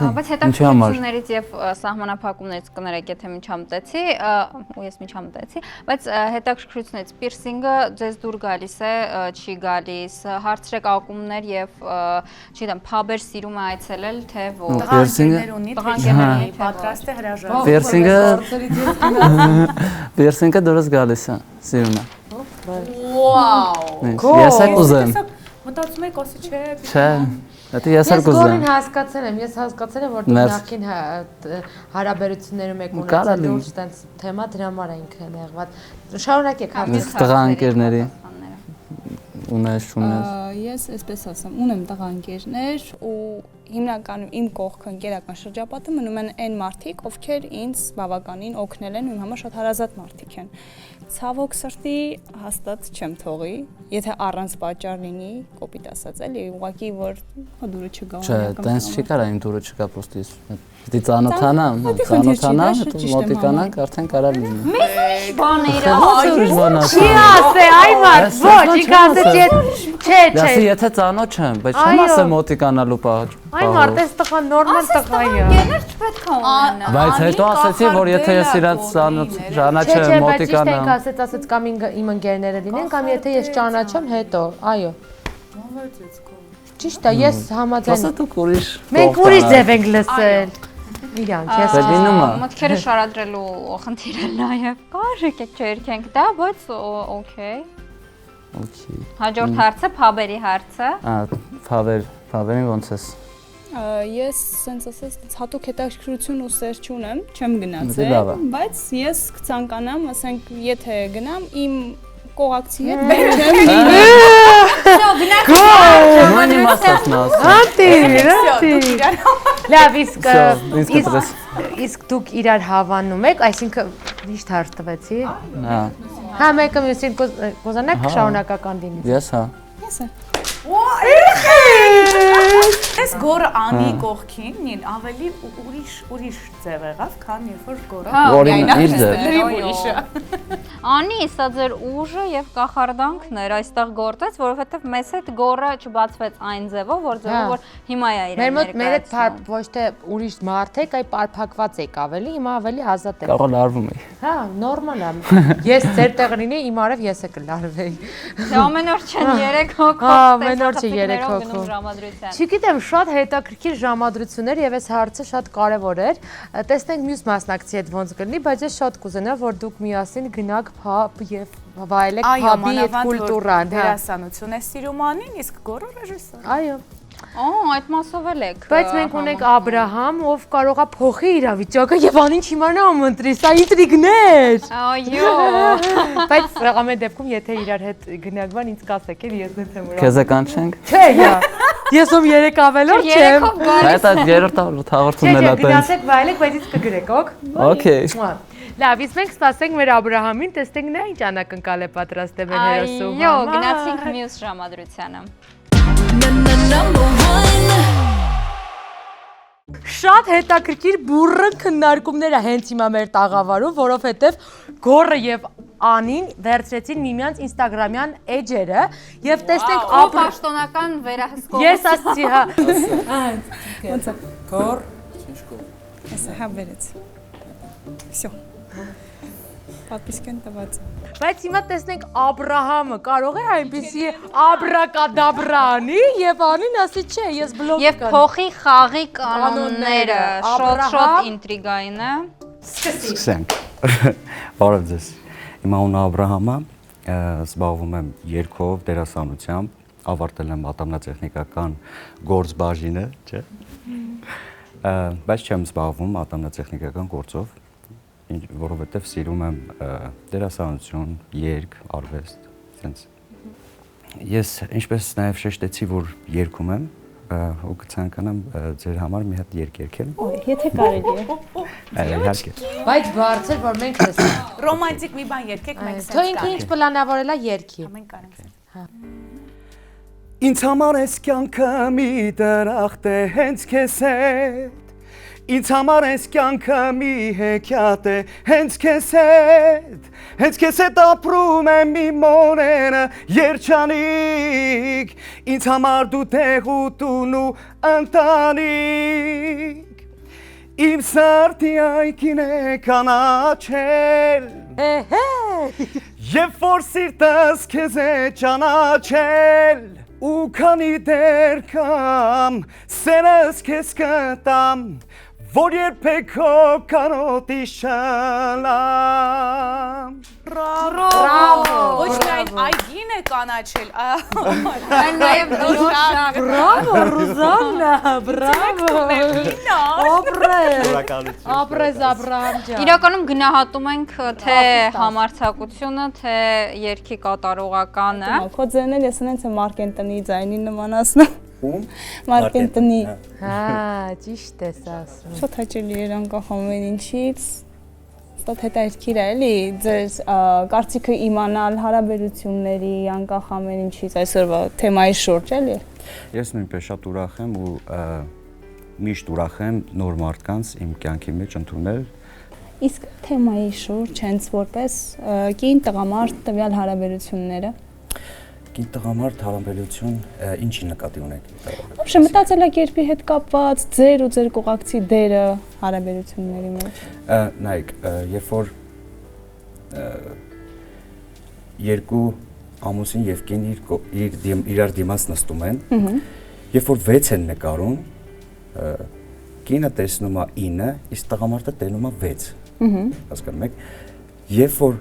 Բայց հետաքրքրություններից եւ սահմանափակումներից կներեք, եթե միջամտեցի, ու ես միջամտեցի, բայց հետաքրքրությունից պիրսինգը ձեզ դուր գալիս է, չի գալիս, հարցրեք ակումբներ եւ, չգիտեմ, փաբեր սիրում է այցելել, թե ոչ։ Տղաներունի պատրաստ է հրաժարվել։ Պիրսինգը դուրս գալիս է, սիրում է։ Վաու։ Ես էլ կուզեմ։ Մտածում եք ասի չէ։ Չէ։ Դա ես էլ կուզեմ։ Ես գորին հասկացել եմ, որ դու նախքին հարաբերություններում եք ունեցել լուրջ տենց թեմա դրա համար է ինքը նեղված։ Շարունակեք հարցը։ Տղա ընկերների ունես չունես։ Ես այսպես ասեմ, ունեմ տղա ընկերներ ու հիմնականում իմ կողքը ընկերական շրջապատը մնում են այն մարդիկ, ովքեր ինձ բավականին օգնել են ու իմ համար շատ հարազատ մարդիկ են։ Ցավոք սրտի հաստատ չեմ թողի, եթե առանց պատճառ լինի, կոպիտ ասած էլի, ուղղակի որ դուրը չգա։ Չէ, տենց չի կարա իմ դուրը չգա պոստի։ Դի ծանոթանամ, հետո մոտիկանանք, արդեն կարա լինի։ Մեծ բան է իրա։ Չի ասե, այ մարդ, ոչ, ինքը ասեցի, չէ։ Դասի եթե ծանոթ չեմ, բայց չեմ ասե մոտիկանալու պահ։ Այ մարդ, այս տղան նորմալ տղա է։ Գեներ չպետք է ունենա։ Բայց հետո ասեցի, որ եթե ես իրանց ծանոթ ճանաչեմ մոտիկանամ։ Ասեց կամ իմ ընկերները լինեն, կամ եթե ես ճանաչեմ, հետո, այո։ Ճիշտ է, ես համաձայն։ Ասա դուք ուրիշ։ Մենք ուրիշ ձև ենք լսել։ Իրանք, ես մտքերը շարադրելու խնդիր է նաև։ Կար եկեք չերքենք դա, բայց օքեյ։ Okay. Հաջորդ հարցը փաբերի հարցը։ Փաբերին ոնց ես։ Ես sense ասես հատուկ հետաքրքրություն ու սեր չունեմ, չեմ գնացել, բայց ես կցանկանամ, ասենք, եթե գնամ իմ կողակցի հետ չեմ լինի։ Մոնի մասնաս։ Լավ, իսկ դուք իրար հավանում եք, այսինքն միշտ հարց տվեցի։ Հա, մեկը մյուսին կուզենաք շարունակական լինի։ Ես հա։ Ես է։ Այս գորը անի կողքին ավելի ուրիշ ձև եղավ, քան երբ որ գորը։ Որին իր ձև։ Անի, սա ձեր ուժը եւ կախարդանքն էր այստեղ գործեց, որովհետեւ մեզ հետ գորը չբացվեց այն ձևով, որ հիմա է իրեն ներկայացնում։ Մեր հետ ոչ թե ուրիշ մարդ եք, այլ պարփակված եք ավելի, հիմա ավելի ազատ եք։ Կարող լարվում եք։ Հա, նորմալ է։ Ես ձեր տեղ լինեի, իմ արև ես է կլարվեի։ Դե ամեն օր չեն 3 հոգով։ Հա, ամեն օր չի 3 հոգով։ Չգիտեմ, շատ հետաքրքիր ժամադրություններ եւ այս հարցը շատ կարեւոր էր։ Տեսնենք մյուս մասնակցի հետ ոնց կլինի, բայց ես շատ կուզենա, որ դուք միասին գնաք փաբ եւ վայելեք փաբի այդ կուլտուրան։ Դերասանություն է սիրում անին, իսկ գորը ռեժիսոր։ Այո։ Այդ մասով էլ եք։ Բայց մենք ունենք Աբրահամ, ով կարողա փոխի իրավիճակը եւ անին չիմանա ում ընտրի, սա ինտրիգներ։ Այո։ Բայց ամեն դեպքում եթե իրար հետ գնաք բան ինձ կասեք, էլ ես նենց եմ ուրա։ Քեզ կանչենք։ Չէ, հա։ Ես ում 3 ավելորդ չեմ։ Այդ երրորդ հաղորդումն էլ է տենց։ Գնացեք վայելեք, բայց ինձ կգրեք, օք։ Okay։ Լավ, իսկ մենք սպասենք մեր Աբրահամին, տեսնենք նա ինչ անակնկալ է պատրաստել մեր հերոսու։ Այո, գնացինք մյուս ժամադրությանը։ Շատ հետաքրքիր բուրըն քննարկումներ է հենց հիմա մեր տաղավարում, որովհետև Գորը եւ Անին վերցրեցին միմյանց ինստագրամյան էջերը եւ տեսնենք պաշտոնական վերահսկող։ Ես ասացի, հա։ Ոնց է։ Գոր։ Էսա հա վերեց։ Всё։ Պատմիսկեն տված։ Բայց հիմա տեսնենք Աբրահամը կարող է այնպեսի աբրակադաբրա անի եւ Անին ասի չէ, ես բլոկ Եվ փոխի խաղի կանոնները, շոտ ինտրիգային է։ Սկսենք։ Բարև ձեզ։ Իմ անունը Աբրահամ է, զբաղվում եմ երգով, դերասանությամբ, ավարտել եմ ատամնատեխնիկական գործբաժինը, չէ՞։ Բայց չեմ զբաղվում ատամնատեխնիկական գործով, որովհետև սիրում եմ դերասանություն, երգ, արվեստ, այդպես։ Ես ինչպես նաև շեշտեցի, որ երգում եմ, ու կցանկանամ ձեր համար մի հատ երգ երգել։ Եթե կարելի է։ Իհարկե։ Բայց բարձր որ մենք լսենք։ Ռոմանտիկ մի բան երգեք մենք Թո ինքը ինչ պլանավորել է երգի։ Մենք կարենք։ Ինձ համար ես կյանքը մի դրախտ է հենց քեզ հետ Ինձ համար ես կյանքը մի հեքիաթ է հենց քեզ հետ ապրում եմ մի մորենը երջանիկ Ինձ համար դու տեղ ու տուն ու ընտանիք Իմ սրտի այգին է կանաչել Երբ որ սիրտս քեզ է ճանաչել Ու քանի դեր կամ սերս քեզ կտամ Որ երբեք քո կանոտի շլամ Բրավո։ Ոչ միայն այգին է կանաչել, Այն նաև դոշակ։ Բրավո, Ռուզաննա, բրավո։ Ապրես Աբրահամ ջան։ Իրականում գնահատում ենք թե համարձակությունը, թե երգի կատարողականը։ Քո ձենն էլ ես ունենց եմ Մարկենտնի ձայնին նմանացնում։ Ում։ Մարկենտնի։ Հա, ճիշտ ես ասում։ Շատ հաճելի էր անկախ ամեն ինչից։ Շատ հետաքրքիր է, էլի, ձեր կարծիքը իմանալ հարաբերությունների, անկախ ամեն ինչից այսօրվա թեմայի շուրջ, էլի։ Ես նույնպես շատ ուրախ եմ ու միշտ ուրախ եմ նոր մարդկանց իմ կյանքի մեջ ընդունել։ Իսկ թեմայի շուրջ հենց որպես կին տղամարդ տվյալ հարաբերությունները։ Կին տղամարդ հարաբերություն ինչի նկատի ունեք։ Вообще մտածելակերպի հետ կապված ձեր ու ձեր կողակցի դերը հարաբերությունների մեջ։ Նայեք, երբ որ երկու ամուսին եւ կին իրար դիմաց նստում են, երբ որ 6 են նկարում, կինը տեսնում է 9, իսկ տղամարդը տեսնում է 6։ Հասկանում եք։ Երբ որ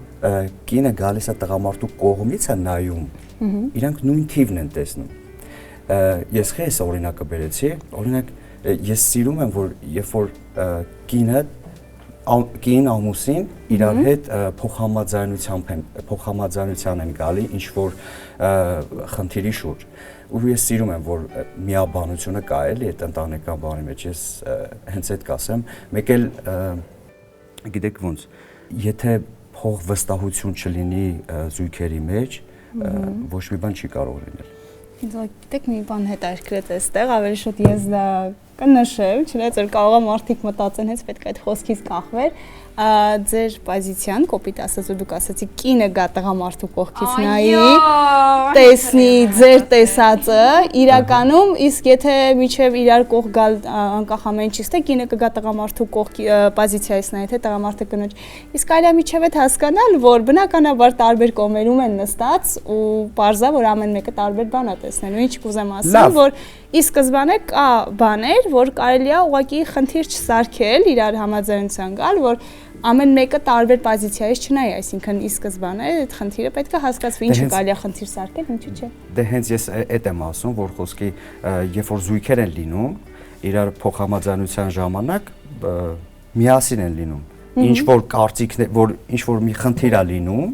կինը գալիս է տղամարդու կողմից է նայում, իրանք նույն թիվն են տեսնում։ Ես խես օրինակը բերեցի, օրինակ ես սիրում եմ, որ երբ որ կին ամուսին իրար հետ փոխհամաձայնության են գալի ինչ որ խնդիրի շուրջ։ Ու ես սիրում եմ, որ միաբանությունը կա էլի այդ ընտանեկան բանի մեջ, ես հենց այդ կասեմ, մեկ էլ գիտեք ոնց, եթե փող վստահություն չլինի զույգերի մեջ, ոչ մի բան չի կարող լինել։ Ինձ գիտեք մի բան հետաքրքրեց այստեղ, ավելի շուտ ես դա կնշեմ, չնայած որ կարող է մարդիկ մտածեն, հենց պետք է այդ խոսքից կախվեր, ձեր պոզիցիան, կոպիտ ասած, որ դուք ասացիք կինը գա տղամարդու կողքից նայի, տեսնի ձեր տեսածը, իրականում, իսկ եթե միջև իրար կողք գալ անկախ ամեն ինչից, թե կինը կգա տղամարդու կողքի պոզիցիայից նայի, թե տղամարդը կնոջ, իսկ այլ է միջև այդ հասկանալ, որ բնականաբար տարբեր կողմերում են նստած ու պարզա, որ ամեն մեկը տարբեր բան է տեսնելու, ինչ կուզեմ ասել, որ ի սկզբանե կա բաներ, որ կարելի է ուղղակի խնդիր չսարքել, իրար համաձայնության գալ, որ ամեն մեկը տարբեր պոզիցիայից չնայի, այսինքն ի սկզբանե այդ խնդիրը պետք է հասկացվի, ինչը կարելի է խնդիր սարքել, ինչու՞ չէ։ Դե հենց ես այդ եմ ասում, որ խոսքի երբ որ զույգեր են լինում, իրար փոխհամաձայնության ժամանակ միասին են լինում։ Ինչ որ կարծիքն է, որ ինչ որ մի խնդիր է լինում,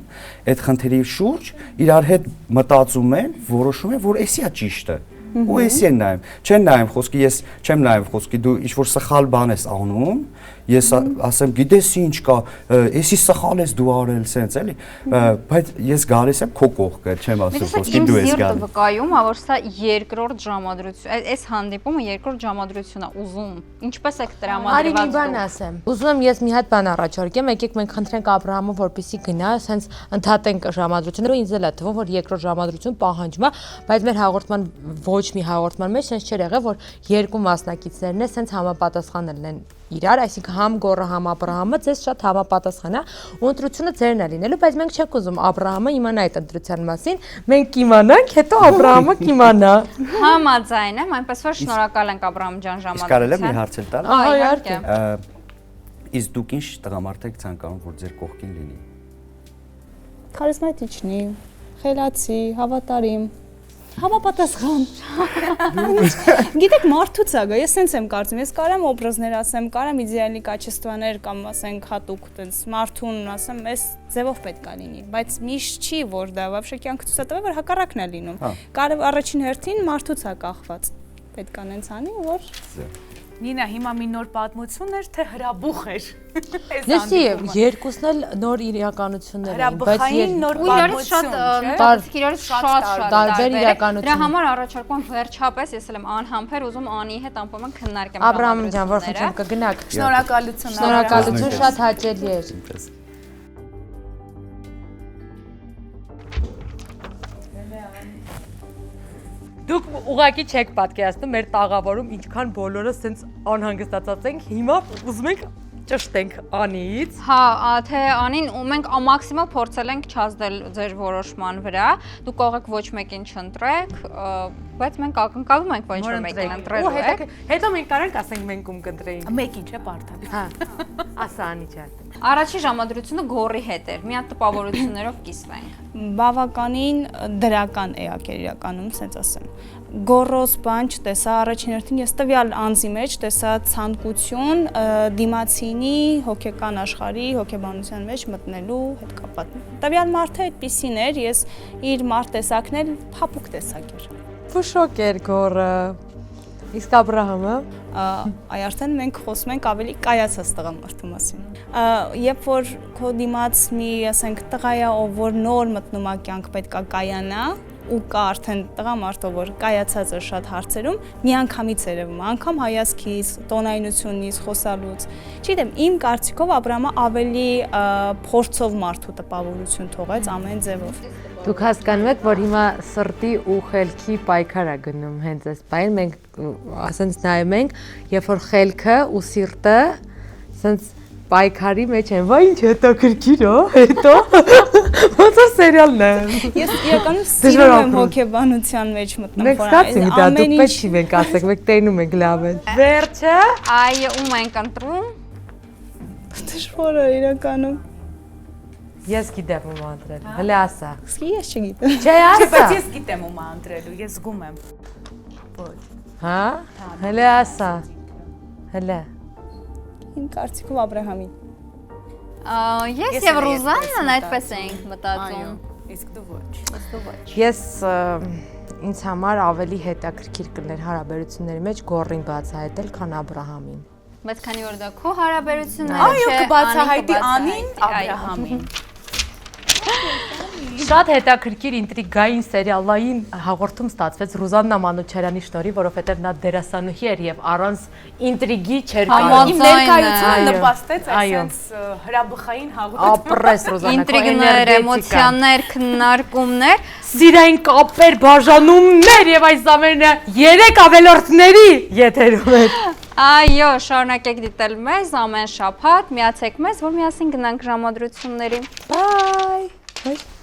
այդ խնդիրի շուրջ իրար հետ մտածում են, որոշում են, որ էսի է ճիշտը։ Ու էսի են նայում, չեն նայում խոսքի, ես չեմ նայում խոսքի, դու ինչ որ սխալ բան ես անում, ես ասեմ, գիտես ինչ կա, էսի սխալ ես դու արել, սենց էլի, բայց ես գալիս եմ քո կողքը, չեմ ասում խոսքի դու ես գալիս։ Վկայում է, որ սա երկրորդ ժամադրություն, այս հանդիպումը երկրորդ ժամադրությունն է ուզում։ Ինչպես եք տրամադրված։ Արի մի բան ասեմ։ Ուզում եմ ես մի հատ բան առաջարկեմ, եկեք մենք խնդրենք Աբրահամը, որպեսզի գնա, հենց ընդհատենք ժամադրությունները, ինձ էլ է թվում, որ երկրորդ ժամադրություն պահանջվում է, բայց մեր հաղորդման ոչ մի հաղորդման մեջ sense չէր եղել, որ երկու մասնակիցներն է sense համապատասխանել են իրար, այսինքն համ Գոռը, համ Աբրահամը ձեզ շատ համապատասխան է, ու ընտրությունը ձերն է լինելու, բայց մենք չենք ուզում Աբրահամը իմանա այդ ընտրության մասին, մենք կիմանանք, հետո Աբրահամը կիմանա։ Համաձայն եմ, այնպես որ շնորհակալ ենք Աբրահամ ջան ժամանակին։ Իսկ կարելի է մի հարց տալ։ Ահա, իհարկե։ Իսկ դուք ինչ տղամարդ եք ցանկանում, որ ձեր կողքին լինի։ Քարիզմատիչնի, խելացի, հավատարիմ, համապատասխան։ Գիտեք, մարդուց է գա, ես սենց եմ կարծում, ես կարամ օբրազներ ասեմ, կարամ իդեալի կաչեստվաներ կամ ասենք հատուկ տենց մարդուն ասեմ, այս ձևով պետք է լինի, բայց միշտ չի, որ դա вообще կյանքը ցույց է տվել, որ հակառակն է լինում։ Կարև առաջին հերթին մարդուց է կախված։ Պետք է նենց անի, որ Նինա, հիմա մի նոր պատմություն էր, թե հրաբուխ էր։ Լսի, երկուսն էլ նոր իրականություններ են, բայց հրաբխային նոր իրարից շատ տարբեր իրականություն։ Դրա համար առաջարկում վերջապես ես էլ եմ անհամբեր ուզում Անի հետ ամփոփեն քննարկեմ։ Աբրահամ ջան, որ խնդրեմ կգնաք։ Շնորհակալություն։ Շնորհակալություն, շատ հաճելի էր։ Դուք ուղակի չեք պատկերացնում մեր տաղավարում ինչքան բոլորը սենց անհանգստացած ենք, հիմա ուզում ենք ճշտենք Անիից։ Հա, թե Անին ու մենք մաքսիմալ փորձել ենք չազդել ձեր որոշման վրա։ Դուք կարող եք ոչ մեկին չընտրեք, բայց մենք ակնկալում ենք, որ ինչ-որ մեկին ընտրելու եք։ Հետո մենք կարանք ասենք մենք ում կընտրեինք։ Մեկին չէ բարդալի։ Հա։ Ասա Անի ջան։ Առաջի ժամադրությունը գորի հետ էր։ Մի հատ տպավորություններով կիսվենք։ բավականին դրական էակ էր իրականում, ասենց ասեմ։ Գորոս բան չտեսա առաջին հերթին, ես տվյալ անձի մեջ տեսա ցանկություն դիմացինի հոգեկան աշխարհի, հոգեբանության մեջ մտնելու հետ կապված։ Տվյալ մարդը այդպիսին էր, ես իր մարդ տեսակն էլ փափուկ տեսակ էր։ Ֆուշոկ էր գորը։ Իսկ Աբրահամը Այ արդեն մենք խոսում ենք ավելի կայացած տղամարդու մասին։ Երբ որ քո դիմաց մի, ասենք, տղա է, ով որ նոր մտնում է կյանք, պետքա կայանա, ու կա արդեն տղամարդ, ով որ կայացած է շատ հարցերում, միանգամից երևում, անգամ հայացքից, տոնայնությունից, խոսալուց։ Չգիտեմ, իմ կարծիքով Աբրահամը ավելի փորձով մարդու տպավորություն թողեց ամեն ձևով։ Դուք հասկանում եք, որ հիմա սրտի ու խելքի պայքար է գնում հենց այս պայն, մենք ասենց նայում ենք, երբ որ խելքը ու սիրտը ասենց պայքարի մեջ են, վայ ինչ հետաքրքիր է, հետո ոնց է սերիալն է։ Ես իրականում սիրում եմ հոգեբանության մեջ մտնում։ Մենք ստացենք դա, դուք պետք չի մենք ասենք, մենք տենում ենք լավ է։ Վերջը, Այ ում ենք ընտրում։ Դժվար է իրականում։ ես գիտեմ ում ընտրել, հələ ասա։ Իսկ ես չգիտեմ։ Չէ, ասա։ Բայց ես գիտեմ ում ընտրելու, ես զգում եմ։ Ոչ։ Հա? Հələ ասա։ Հələ։ Իմ կարծիքով Աբրահամին։ Ես եւ Ռուզաննան այդպես էինք մտածում։ Իսկ դու ոչ։ Դու ոչ։ Ես ինձ համար ավելի հետաքրքիր կներ հարաբերությունների մեջ գորին բացահայտել, քան Աբրահամին։ Բայց քանի որ դա քո հարաբերությունները Այո, կբացահայտի Անին, Աբրահամին։ Շատ հետաքրքիր ինտրիգային սերիալային հաղորդում ստացվեց Ռուզաննա Մանուչարյանի շնորհիվ, որովհետև նա դերասանուհի էր եւ առանց ինտրիգի չէր կարող։ Իմ ներկայությունը նպաստեց այսպես հրաբխային հաղորդում։ Ապրես Ռուզաննա։ ինտրիգներ, էմոցիաներ, քննարկումներ, սիրային կապեր, բաժանումներ եւ այս ամենը 3 ավելորդների եթերում էր։ Այո, շարունակեք դիտել մեզ ամեն շաբաթ, միացեք մեզ, որ միասին գնանք ժամադրությունների։ Bye.